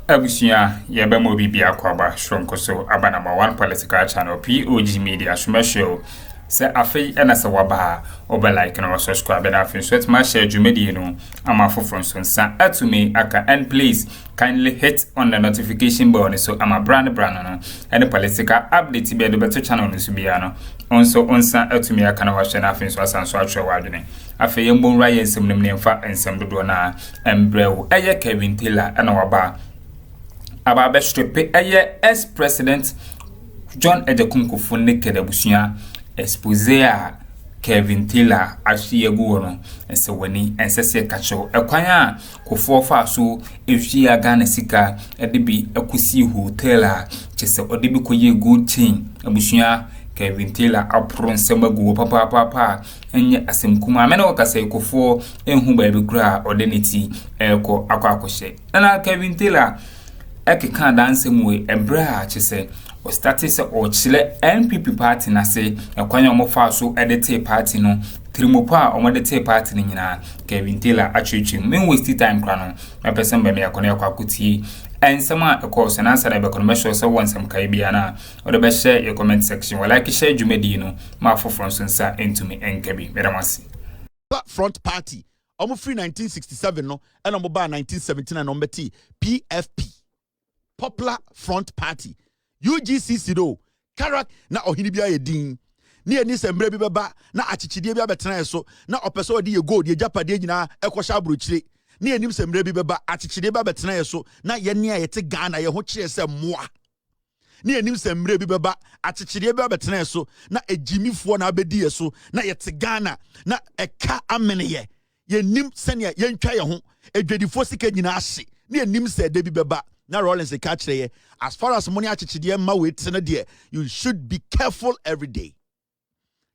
Abusia yebe mo bibia kwaba shronko so aba number 1 political channel POG Media show se afei ena se waba oba like na subscribe na afei so ma share dwumadi no ama foforo so nsa atumi aka, and please kindly hit on the notification bell so ama brand no any political update be the better channel no so bia no onso onsa atumi aka na wahwe na afei so asanso atwe wadwene afei yembo nra yensem nem nemfa ensem dodo na embrew eye Kevin Taylor ena waba Ababe strepe ex-president John Kuffour nekede busuya expose a Kevin Taylor ahye gu no ense wani ensese kacho ekwan a Kuffour fa so ehwia Ghana sika edebi akusi hotel a chese odebi koye good thing abusuya Kevin Taylor Pr0sěcǔtěd&Jǎ papa enye asemkuma amena wakase Kuffour enhu ba bi kura odeneti eko akwakohye na Kevin Taylor eke kan dance mwe ebra chese o started se o chile NPP party na se ekwanya omo fa so edete party no trimopa omo edete party ni nyina Kevin Taylor achwechim men waste time kra no na person ba me yakone yakwakuti ensema ekose na answer be kono be show se wonsem kai bia na o de be share your comment section or like share dwumadi no ma foforo so nsa entumi enkabi medamasi front party omo free 1967 no and omo ba 1979 no mbeti PFP Popular Front Party UGCC do karak na ohini bia ye din ne ani sembre bi beba na achichide bia betena so na opeso de ye gold ye japade nyina ekosha abrochire ne ani sembre bi beba achichide bia betena so na ye ne ye te Ghana ye ho kire se moa ne ani sembre bi beba achichide bia betena so na ejimifo na abedi ye so na ye te Ghana na eka amene ye nim sene ye ntwa ye ho edwadifo sika nyina ahye ne ani se de bi beba na Rollins e catch there. As far as money achichide ma wait na there, you should be careful every day.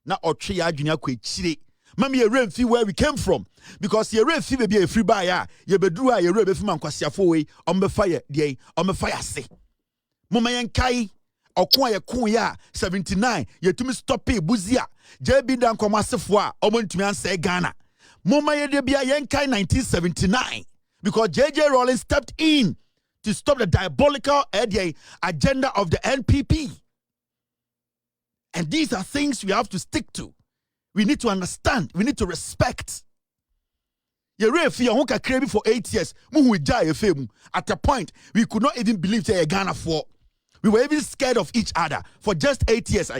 Na otwe ya adwene akwechire. Mama ye remfi where we came from, because ye remfi be a free buy ya ye beduru a ye re be fi mankwasiafo we ombe fire dey ombe fire se. Mama yen kai okon ye kon ya 79 ye tumi stop e buzia JB dan komasefo a omontumi anse Ghana. Mama ye de bia yen kai 1979 because JJ Rollins stepped in to stop the diabolical agenda of the NPP. And these are things we have to stick to. We need to understand. We need to respect. For 8 years. At a point, we could not even believe that Ghana for. We were even scared of each other. For just 8 years,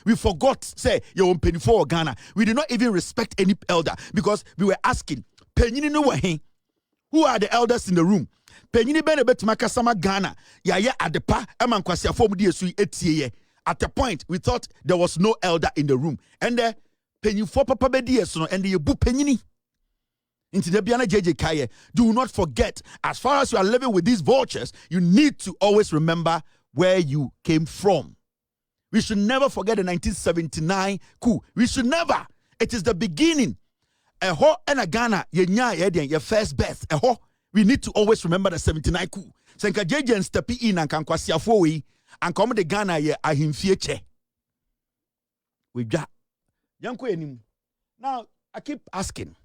we forgot, say, you're on penny for Ghana. We did not even respect any elder because we were asking, who are the elders in the room? Penyini bene betumaka sama Ghana. Ya adepa eman kwasi afom di esu etie. At the point we thought there was no elder in the room. And penyifo papa be di esu no and you bu penyini. Into the biana JJ Kaye. Do not forget, as far as you are living with these vultures, you need to always remember where you came from. We should never forget the 1979 coup. We should never. It is the beginning. Eho and a Ghana your first birth. We need to always remember the 79 coup. Senka JJ and step in and kan kwasi afo and come the Ghana ye ahimfie. We got yanko enim. Now I keep asking.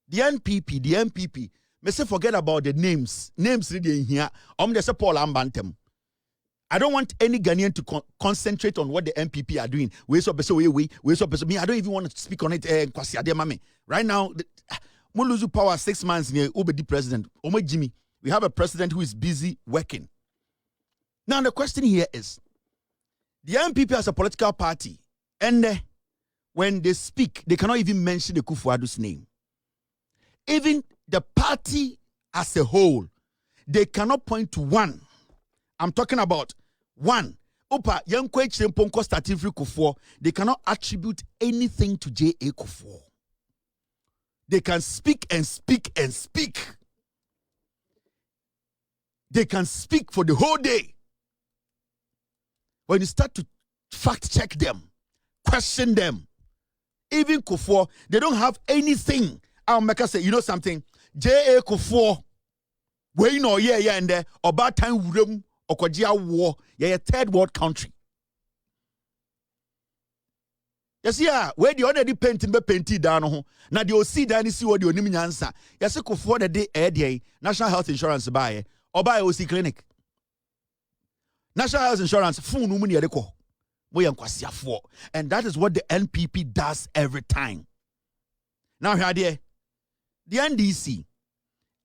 The NPP. Me say forget about the names. Names ready in here. They say Paul Ambantem. I don't want any Ghanaian to concentrate on what the NPP are doing. Me, I don't even want to speak on it. Right now, we lose power 6 months near Obedi president. Jimmy, we have a president who is busy working. Now the question here is, the NPP as a political party, and when they speak, they cannot even mention the Kuffour's name. Even the party as a whole, they cannot point to one. I'm talking about one. They cannot attribute anything to J.A. Kuffour. They can speak and speak and speak. They can speak for the whole day. When you start to fact check them, question them, even Kuffour, they don't have anything. I'll make us say, you know something? J.A. Kuffour, we know, and there, about time room. Okwajia war, a third world country. Yes, yeah, where the already painting be painted down. Now the OC down see what the onim nyansa. Yes, Kuffour the day National Health Insurance buy or buy OC clinic. National Health Insurance full no money adeko. And that is what the NPP does every time. Now here the NDC,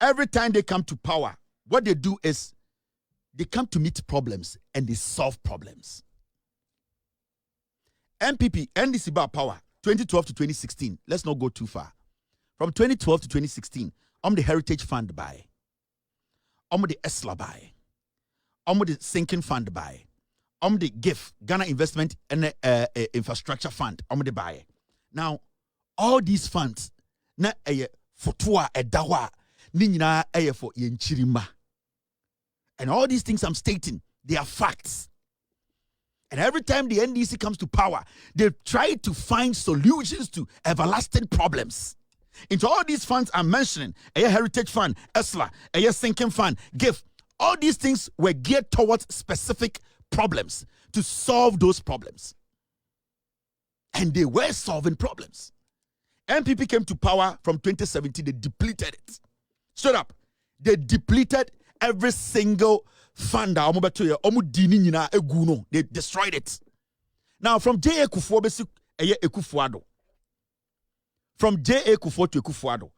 every time they come to power, what they do is they come to meet problems and they solve problems. NDC about power 2012 to 2016. Let's not go too far. From 2012 to 2016, the Heritage Fund buy, the ESLA buy, the Sinking Fund buy, the GIF Ghana Investment and Infrastructure Fund, the buy. Now, all these funds na fotua edawa ni nyina for yenchirima. And all these things I'm stating, they are facts. And every time the NDC comes to power, they try to find solutions to everlasting problems. Into all these funds I'm mentioning, a Heritage Fund, ESLA, a Sinking Fund, GIF, all these things were geared towards specific problems to solve those problems. And they were solving problems. NPP came to power from 2017, they depleted it. Straight up. They depleted every single fund. They destroyed it. Now, from J.A. Kuffour to from J.A. Kuffour to Kuffour,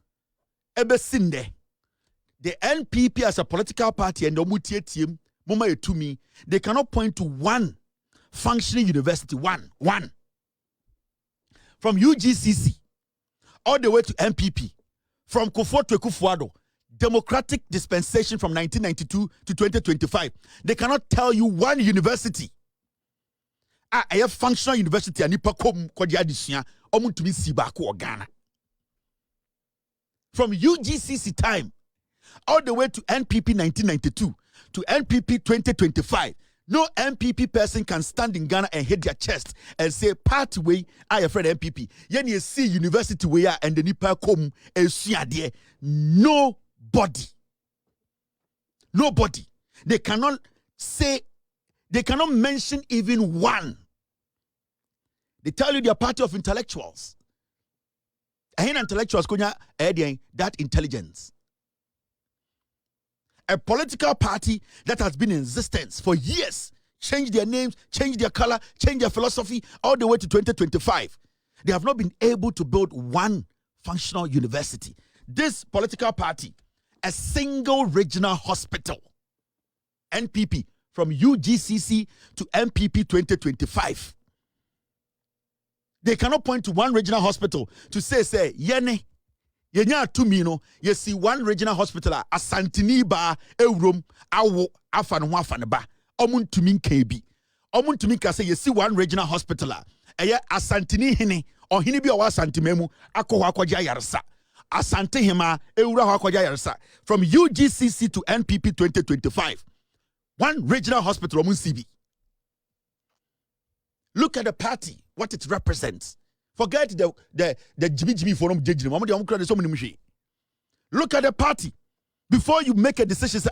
the NPP as a political party and the team, they cannot point to one functioning university. One. From UGCC all the way to NPP, from Kuffour to Kuffour, democratic dispensation from 1992 to 2025. They cannot tell you one university. A functional university and Ghana. From UGCC time all the way to NPP 1992 to NPP 2025. No NPP person can stand in Ghana and hit their chest and say, part way, I afraid NPP. Yen you see university where and the nipa come and Nobody. They cannot mention even one. They tell you they are party of intellectuals. And intellectuals that intelligence. A political party that has been in existence for years, change their names, change their color, change their philosophy, all the way to 2025. They have not been able to build one functional university. This political party, a single regional hospital, NPP, from UGCC to NPP 2025. They cannot point to one regional hospital to say, yene. Yenya tumino, you see one regional hospital, a Santini ba, a room, awo, afan wafanaba, omun tumin KB. Omun tumin ka say, you see one regional hospital, a Santini hine, or hinibi or Santimemu, ako wakwaja yarsa. Asante hima, eura wakwaja yarsa. From UGCC to NPP 2025. One regional hospital, omun CB. Look at the party, what it represents. Forget the Jimmy forum judging. Look at the party. Before you make a decision, say,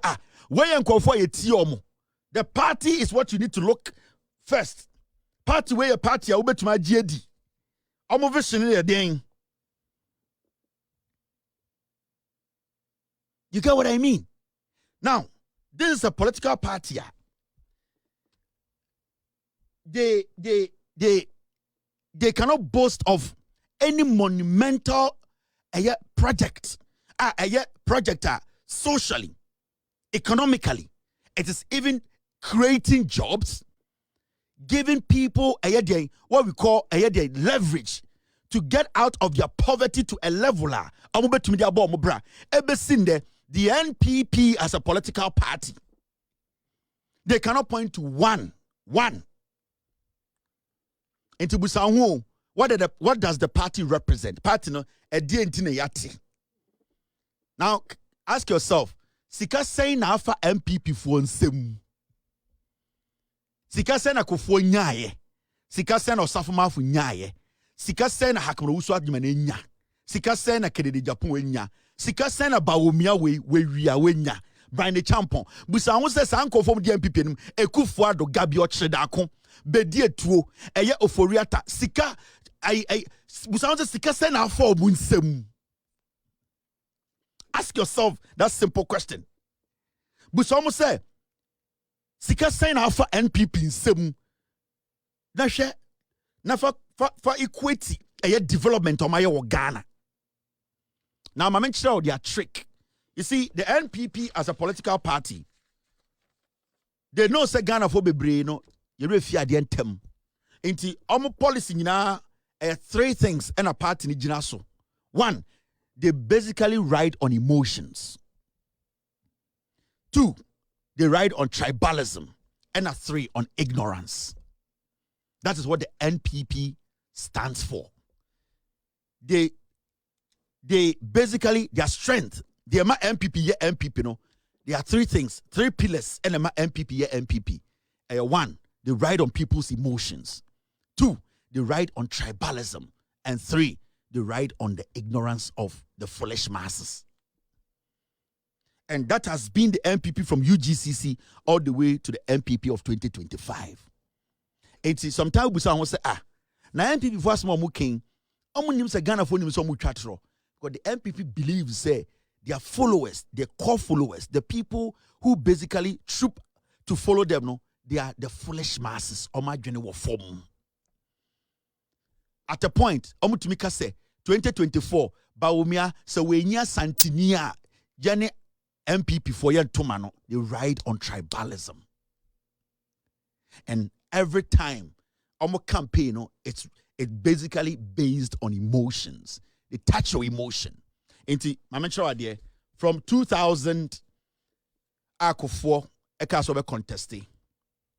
where and for a tiomo. The party is what you need to look first. Party where a party, I'll bet to my GD. I'm over thing. You get what I mean? Now, this is a political party. They cannot boast of any monumental project, socially, economically. It is even creating jobs, giving people what we call leverage to get out of their poverty to a leveler. The NPP as a political party, they cannot point to one. Into Busanwo, what does the party represent? Party no a DNT yati. Now ask yourself, sika say na afa MPP for nsem. Sika say na Akuffo nyaye. Sika say na Osafoma fu nyaye. Sika say na Akroma usu adwuma nya. Sika say na Kedede Japan nya. Sika say na Bawumia we nya. Brian the Champon. Busanwo say sanko from the MPP no Kuffour Addo gabi ochredako. Bedie tuo eye oforiata sika busanze sika sen na for bunsem. Ask yourself that simple question. Busanze say sika sen na for NPP nsem. Na hwe na for equity development on my Ghana. Now, my mention their trick. You see, the NPP as a political party, they know say Ghana for bebre no, you refia the entem. Inti omo policy na three things and a party ni jina so. One, they basically ride on emotions. Two, they ride on tribalism. And a three, on ignorance. That is what the NPP stands for. They basically, their strength, they are MPP, MPP, no. There are three things, three pillars, and MPP, MPP. One, they ride on people's emotions. Two, they ride on tribalism. And three, they ride on the ignorance of the foolish masses. And that has been the MPP from UGCC all the way to the MPP of 2025. And sometimes we say, now MPP for small king, Ghana for because the MPP believes say their followers, their core followers, the people who basically troop to follow them, no, they are the foolish masses. Form. At a point, Omutumika say 2024, Bawumia, Sawenya Santinia, Jane MPP for Yan Tomano, they ride on tribalism. And every time Omo campaign, no, it's basically based on emotions. They touch your emotion. Into my idea from 2000 Akuffo Ekasobe contesting.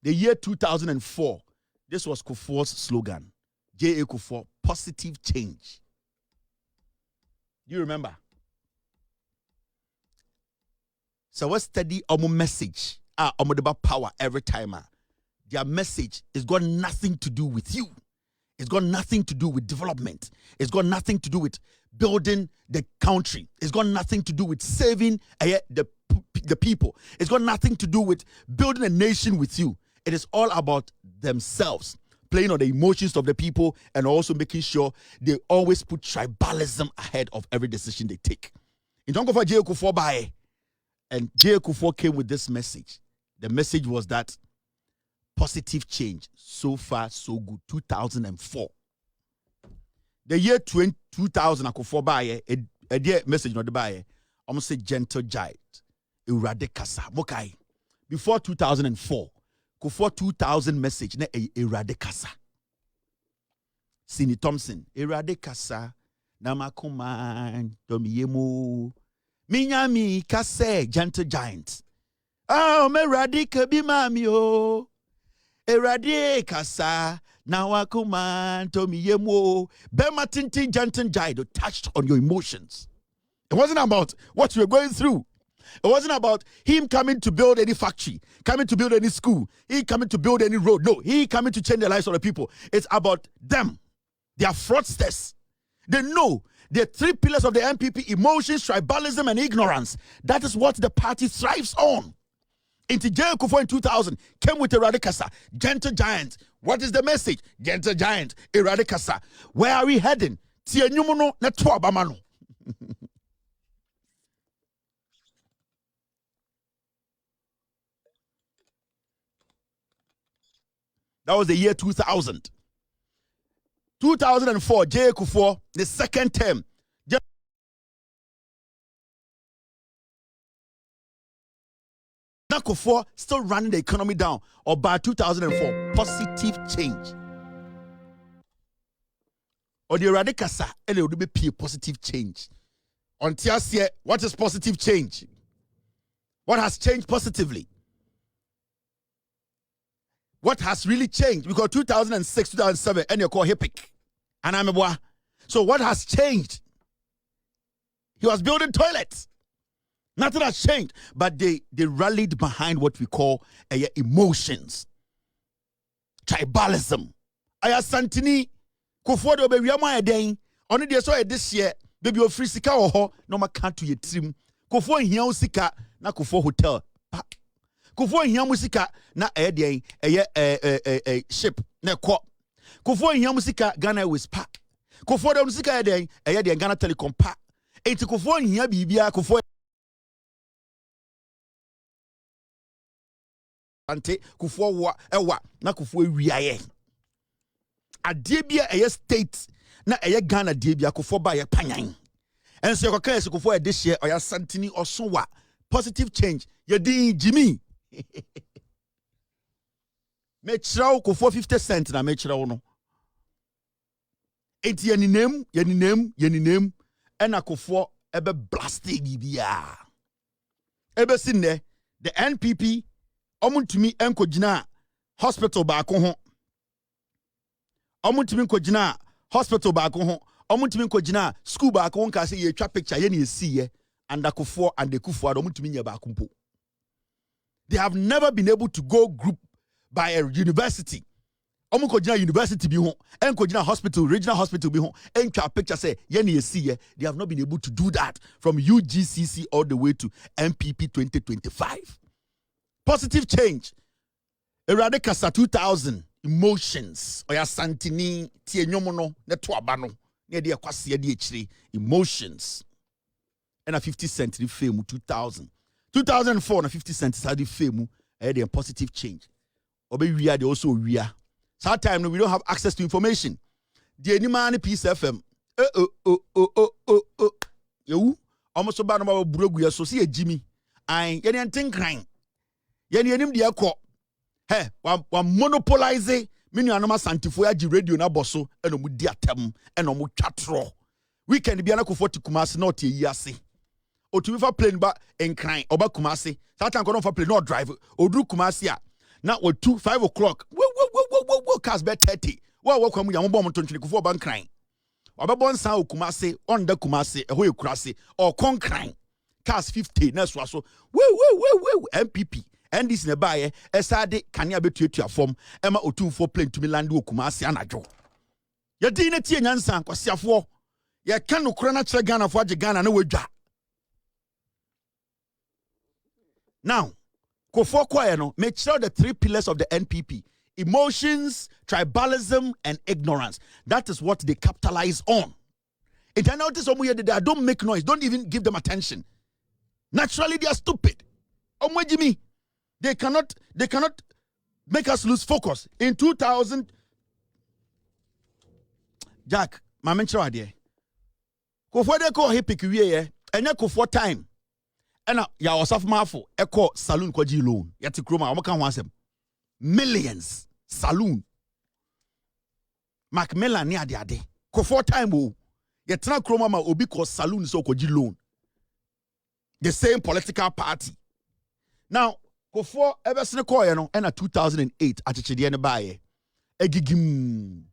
The year 2004, this was Kuffour's slogan. J.A. Kuffour, positive change. Do you remember? So what study our message? About power every time. Their message has got nothing to do with you. It's got nothing to do with development. It's got nothing to do with building the country. It's got nothing to do with saving the people. It's got nothing to do with building a nation with you. It is all about themselves, playing on the emotions of the people and also making sure they always put tribalism ahead of every decision they take. In terms of J.A. Kuffour by, and J.A. Kuffour came with this message. The message was that positive change. So far, so good. 2004. The year 2000, Akuffo by a dear message not the buyer. Almost say gentle giant. Ǔ're kasa. Mokai. Before 2004, Kuffour 2000 message na Ǔ're kasa. Sini Thompson. Ǔ're kasa. Namakuman. Tomiyemu. Minyami kase gentle giant. Oh, me radika bi mami o. Erade kasa na wakuman tomi yemo. Bema tintin jantin jaido touched on your emotions. It wasn't about what you were going through. It wasn't about him coming to build any factory, coming to build any school, he coming to build any road. No, he coming to change the lives of the people. It's about them. They are fraudsters. They know the three pillars of the MPP: emotions, tribalism, and ignorance. That is what the party thrives on. Into J.A. Kuffour in 2000 came with Ǔ're kasa, gentle giant. What is the message? Gentle giant, Ǔ're kasa. Where are we heading? That was the year 2000. 2004, J.A. Kuffour, the second term. Kuffour still running the economy down, or by 2004, positive change. Or the Ǔ're kasa, it would be a positive change. Until here, what is positive change? What has changed positively? What has really changed? Because 2006, 2007, and you call Hippic. And I'm a boy. So what has changed? He was building toilets. Nothing has changed, but they rallied behind what we call emotions, tribalism. Aya Santini, Kuffour do be wiama eden. Only dey so this year, baby Pr0sěcútěd or ho no ma kan to ye trim. Kuffour hia usika na Kuffour hotel. Kuffour hia musika na den ship na ko. Kuffour in Yamusika, Ghana with pa. Kuffour the Musika, the Ghana Telecom pa. Enti Kuffour in Yabibia, Kuffour. Ante Kuffour wa ewa na Kuffour wiaye. Adebia eye state na eye Ghana debia Kuffour ba ye panyan. And so your case Kuffour this year or ya santini or sowa positive change. Ye di Jimmy. Me chiraw Kuffour 50 cents na me chiraw no. Enti ye ni name ena Kuffour ebe blasting bibia. Ebe sinne the NPP omuntumi enkogina hospital baako ho. Omuntumi enkogina hospital baako ho. Omuntumi enkogina school baako ho nka se ye twa picture ye na esiye and Akuffo and the Kuffour omuntumi nya baako mpo. They have never been able to go group by a university. Omukojina university bi ho, enkojina hospital, regional hospital bi ho, entwa picture say ye na esiye. They have not been able to do that from UGCC all the way to MPP 2025. Positive change. Erade kasa 2000 emotions. Oya santini tie nyomo no ne to aba no. Ne de akwase de echire emotions. And a 50 cent the fame 2000. 2004 na 50 cents had the fame a positive change. Obe we are also we are. So time we don't have access to information. The anima Peace FM. You almost so bad about brogu so see Jimmy. I yen think crying. Yen dia ko. Hey, wa monopolize me nuanoma santifo ya radio na boso eno mu di atem eno mu twatro. Weekend bia na Akuffo to Kumasi N0t yi ase. Otumi fa plane ba enkran oba Kumasi. Satan ko no fa plane no drive. Odru Kumasi a na o 5 o'clock. Wo cars be 30. Wo kwamu ya mo bom to ntwene Kuffour ba nkran. Obebon san o Kumasi on da Kumasi eho ekurase or konkran. Cars 50 na so. MPP and this nebaye esade kania betuatua form ema otumfo plane to me land o Kumasi anajo. Ye din na tie nyansa kwasiafo. Ye kan no kora na kire Ghana fo age Ghana na wadwa. Now, Kuffour kwaye no make sure the 3 pillars of the NPP: emotions, tribalism, and ignorance. That is what they capitalize on. If I notice they don't make noise, don't even give them attention. Naturally, they are stupid. They cannot make us lose focus. In 2000, Jack, my mentor idea. Kuffour de ko hipik wiye, enya Kuffour time. Ena ya osaf mafo eko saloon kwaji loan. Yati Akroma omaka ho asem. Millions saloon. Macmillan ni ade. Kuffour time o. Yetena Akroma ma obi ko saloon so kwaji loan. The same political party. Now, Kuffour ever sene ko ye no ena 2008 atchede ne baye. Egigim.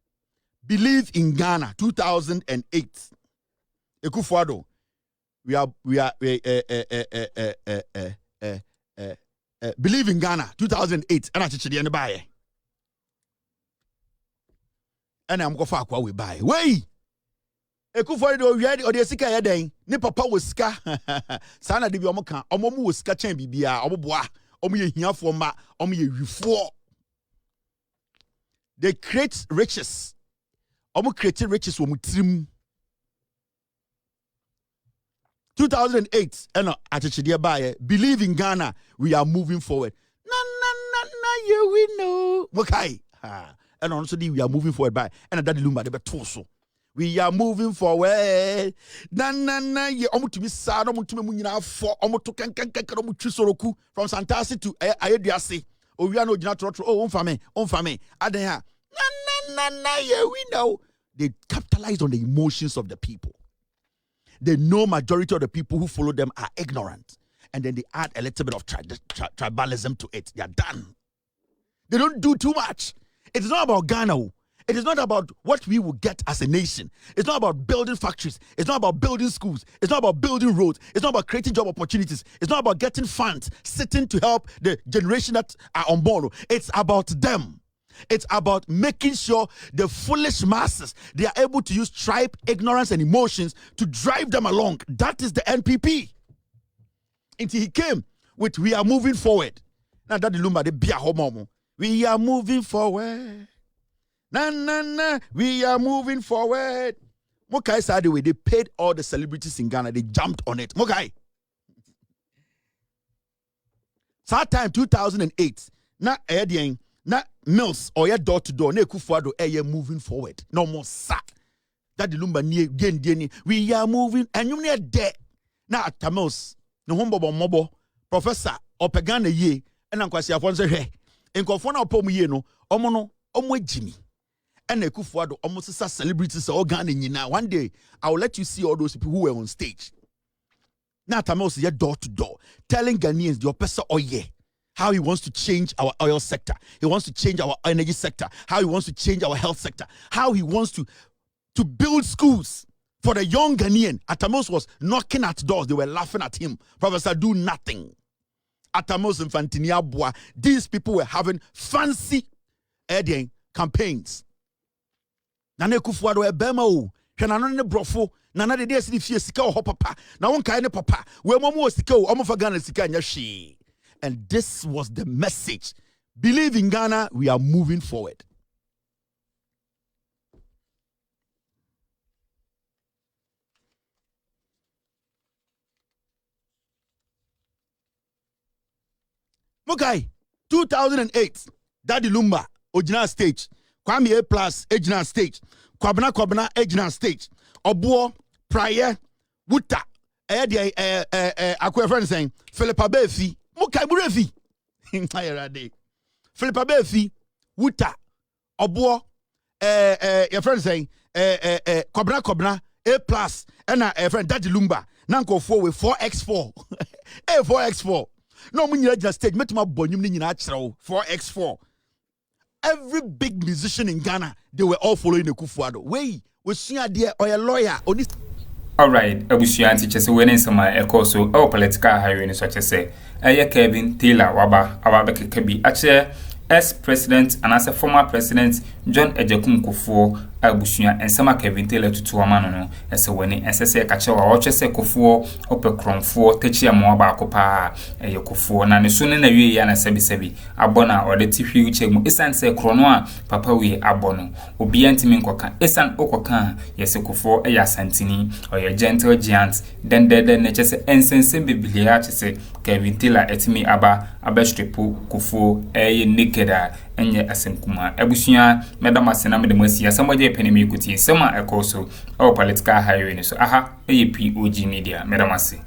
Believe in Ghana 2008. Kuffour we are Believe in Ghana 2008 and atchede ne baye. And I'm go fa akwa we baye. Wey Kuffour do wiade o de sika ye den ne papa wo sika sana de bi omo kan omo mu wo sika chen bibia omo boa omo ye hiafo ma omo ye wifo. They create riches. Omo create riches wo mutrim. 2008 and atchede baye. Believe in Ghana, we are moving forward. Na you we know. Okay. And also we are moving forward by and that lumba de betoso. We are moving forward. Na ye omo to be sad omo to me nyina for omo to kan omo twisoroku from Santasi to Ayediase. O we are no jina trotro. Oh on me. Aden ha. Na ye we know. They capitalize on the emotions of the people. They know majority of the people who follow them are ignorant. And then they add a little bit of tribalism to it. They are done. They don't do too much. It is not about Ghana. It is not about what we will get as a nation. It's not about building factories. It's not about building schools. It's not about building roads. It's not about creating job opportunities. It's not about getting funds, sitting to help the generation that are on board. It's about them. It's about making sure the foolish masses, they are able to use tribe, ignorance, and emotions to drive them along. That is the NPP. Until he came with, we are moving forward. Now that the lumba, the bia homo. We are moving forward. Na, we are moving forward. Mokai said the way they paid all the celebrities in Ghana, they jumped on it. Mokai. That time 2008, na Edian, na Mills or your door to door, ne Kuffour air moving forward. No more sa. That the lumba near again, we are moving, and you near there. Now at Mills, no humbo mobo, Professor or Pagana ye, and Uncle Siafonse he. In Kofona Pomu no, Omono, Omwe Jimmy. And the Kuffour almost as celebrities all Ghana now. One day I will let you see all those people who were on stage. Now Tamils is door to door, telling Ghanaians your person how he wants to change our oil sector, he wants to change our energy sector, how he wants to change our health sector, how he wants to build schools for the young Ghanaian. Atamos was knocking at doors, they were laughing at him. Professor, do nothing. Atamos and Fantinia Bois, these people were having fancy campaigns. Nane Kuffour do ebema o. Hwenano ne brofo, nana de dey si fie sika ho papa. Na won kai ne papa. We momo sika o, omo fa Ghana sika nya hwe. And this was the message. Believe in Ghana, we are moving forward. Mokai, 2008, Daddy Lumba, original stage. Kwame A+ original stage. Kwabena original stage. Obuo prior Wuta. Akuffo saying Philippa Befi. Mukai Burefi. Philippa Befi. Wuta. Obuo your friend saying Kwabena A+ and a friend Daddy Lumba. Nanko 4 with 4x4. 4x4. No munyi original stage. Metuma bonyum ni nyina achiro 4x4. Every big musician in Ghana, they were all following the Kuffour. Wey, we see a dear or a lawyer. All right, Abusian teachers winning some so our political hiring such as say, Kevin Taylor Waba, Awabeke Kebi, actually, ex-president and as a former president, John Ejekum Kuffour, Abusian and some Kevin Taylor to Tuamano, and so when it says a catcher or watches a Kuffour, Pr0sěcútěd Techia Moaba Copa, a Kuffour, and soon in a year and a sebi, Abona or the TV which isan se Cronoa, Papa we Abono, Obiantimin Coca, Isan Okokan, yes, a Kuffour, a Santini, or a gentle giant, then the nature ensense Biblia to say, Kevin Taylor et me Abba, Abestrepo, Kuffour, a Nikeda, and yet Asenkuma, Abusian, Madame Asenam de Mercia, somebody penny me could see, summer a course, our political hiring, so aha, POG Media, Madame Asi.